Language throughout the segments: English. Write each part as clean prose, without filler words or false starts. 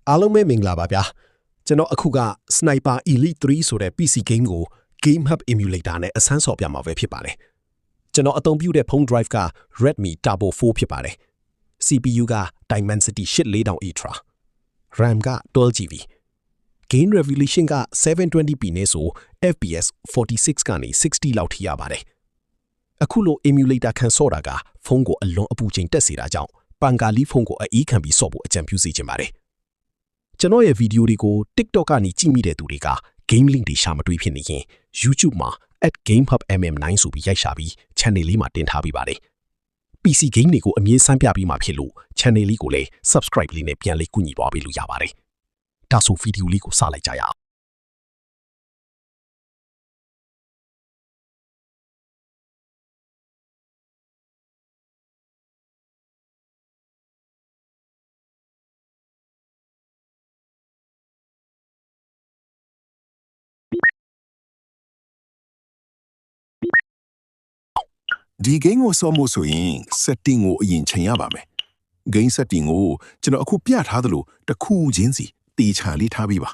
အားလုံးပဲမင်္ဂလာပါဗျာကျွန်တော်အခုက Sniper Elite 3ဆိုတဲ့ PC game ကို Game Hub Emulator နဲ့အဆန်းဆော်ပြမှာပဲဖြစ်ပါတယ်ကျွန်တော်အသုံးပြုတဲ့ဖုန်း drive က Redmi Turbo 4ဖြစ်ပါတယ် CPU က Dimensity 8000 Ultra RAM က 12GB Gain Resolution က 720p နဲ့ဆို FPS 46ကနေ60လောက်ထိရပါတယ်အခုလို emulator ခံဆော့တာကဖုန်းကိုအလွန်အပူချိန်တက်စေတာကြောင့်ပန်ကာလီဖုန်းကိုအေးခံပြီးဆော့ဖို့အကြံပြုစေချင်ပါတယ်ကျွန်တော်ရဲ့ဗီဒီယိုတွေကို TikTok ကနေကြည့်မိတဲ့သူတွေက game link တွေရှာမတွေ့ဖြစ်နေရင် YouTube မှာ @gamehubmm9 ဆိုပြီးရိုက်ရှာပြီး channel လေးမှာတင်ထားပေးပါတယ် PC game တွေကိုအမြဲစမ်းပြပေးမှာဖြစ်လို့ channel လေးကိုလည်း subscribe လေးနဲ့ပြန်လေးကူညီသွားပေးလို့ရပါတယ်ဒါဆိုဗီဒီယိုလေးကိုစလိုက်ကြရအောင်ဒီ game ကိုဆော့ဖို့ဆိုရင် setting ကိုအရင်ချိန်ရပါမယ် game setting ကိုကျွန်တော်အခုပြထားသလိုတစ်ခုချင်းစီတေချာလေးထားပေးပါ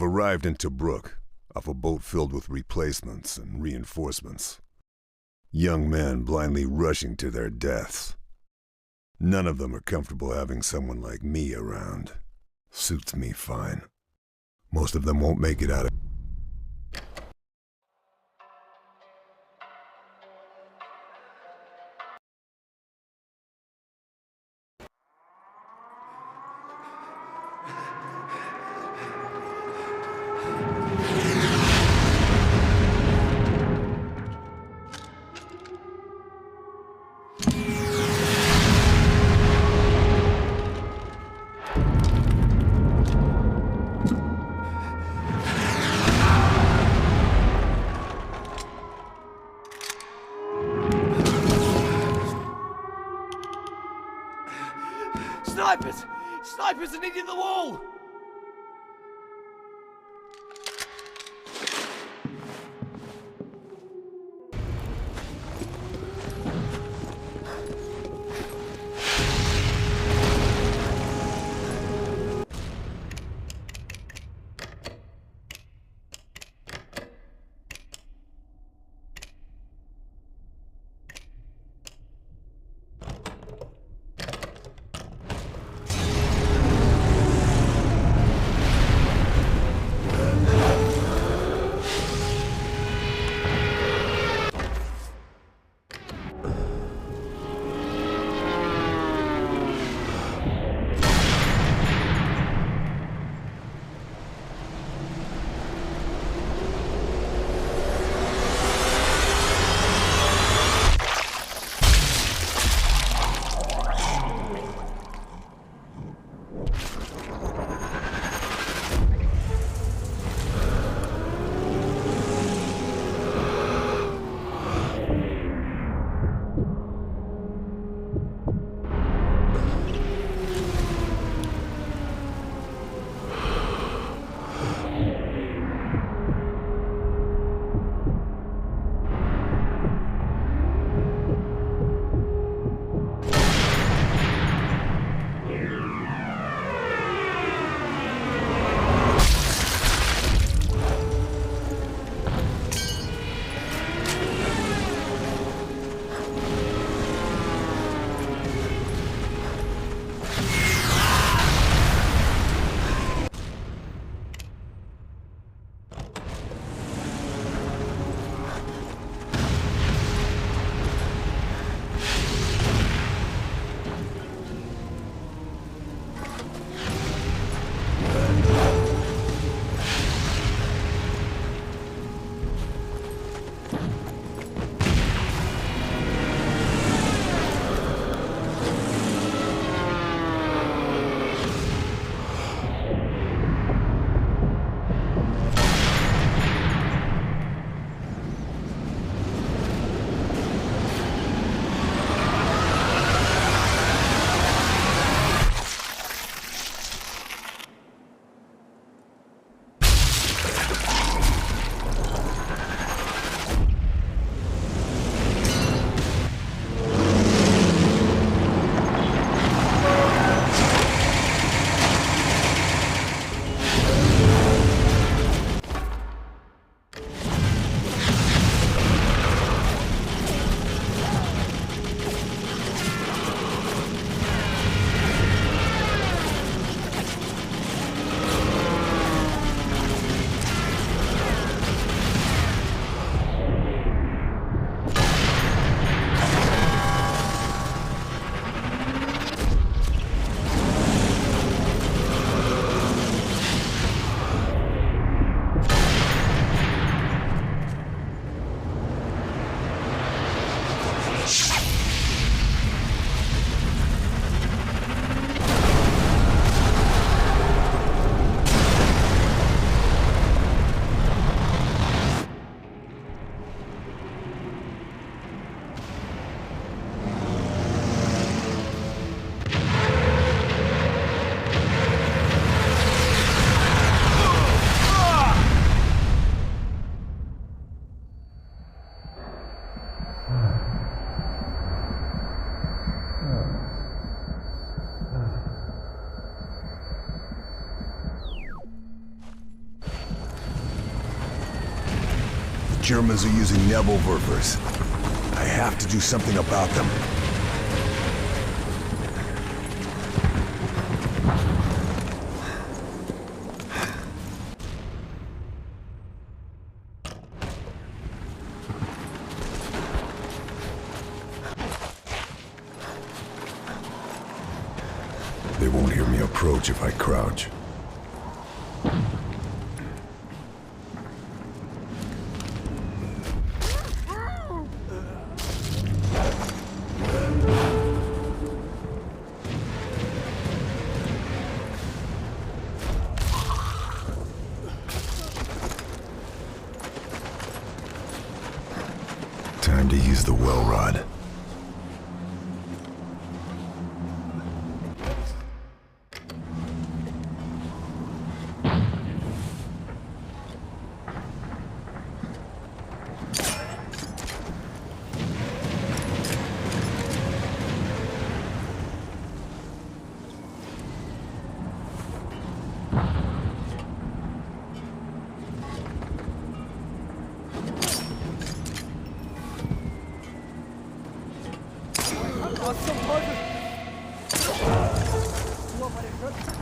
I've arrived in Tobruk off a boat filled with replacements and reinforcements. Young men blindly rushing to their deaths. None of them are comfortable having someone like me around. Suits me fine. Most of them won't make it out of... Snipers! Snipers are needed the wall! Germans are using Nebelwerfers. I have to do something about them. They won't hear me approach if I crouch. Time to use the well rod. Was zum Teufel? Nur bei den Schützen.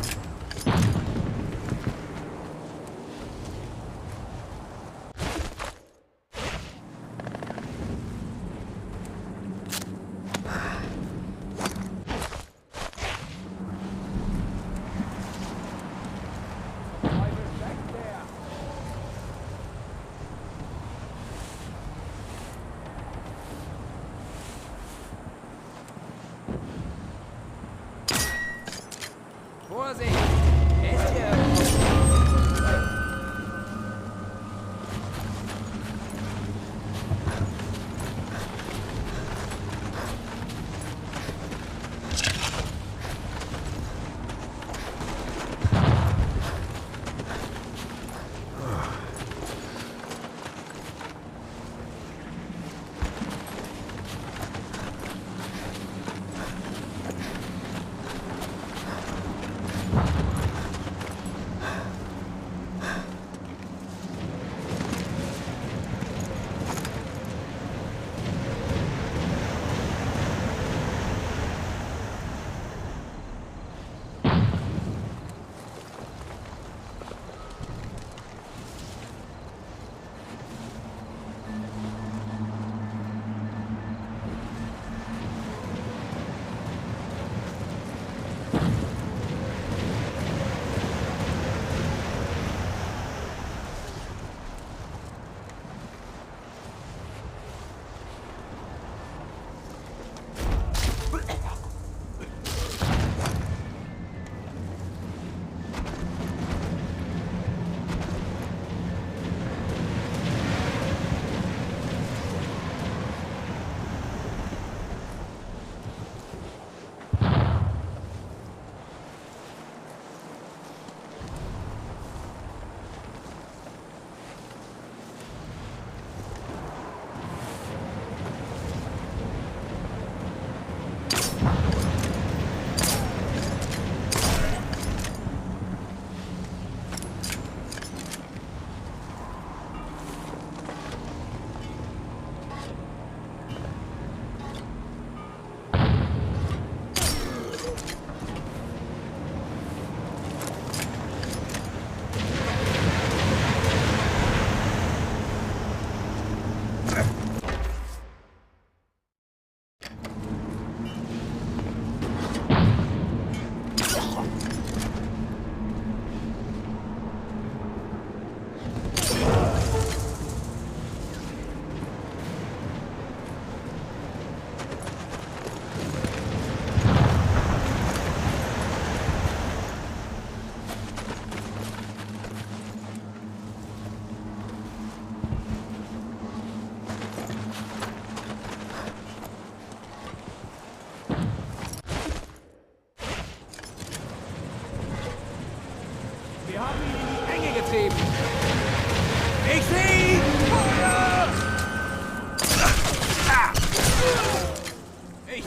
Vorsicht! Ist hier irgendwo? Wir haben ihn in die Enge getrieben. Ich sehe ihn! Feuer! Ich...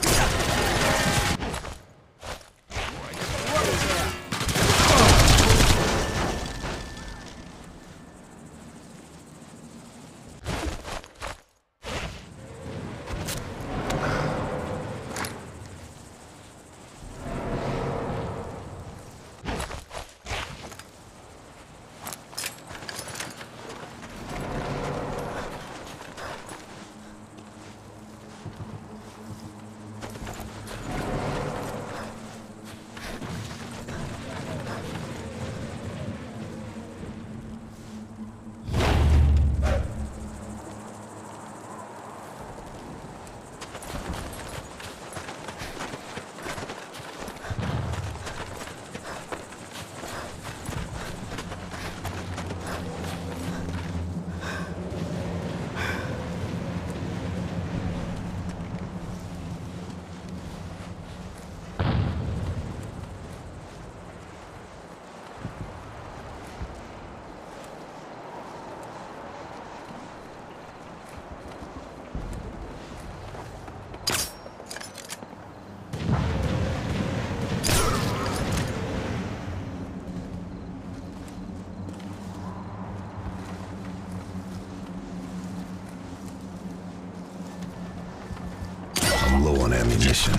ammunition.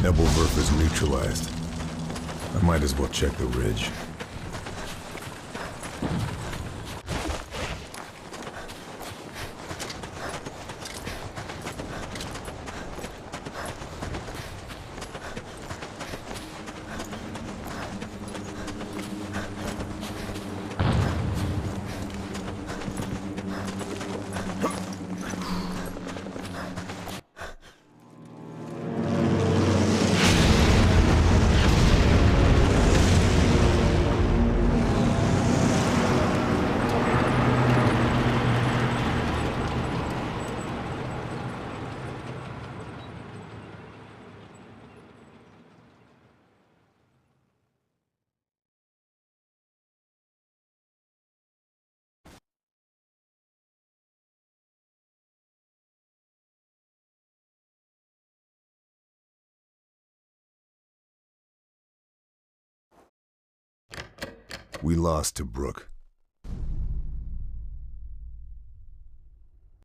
Nebelwerf is neutralized. I might as well check the ridge. We lost to Brooke.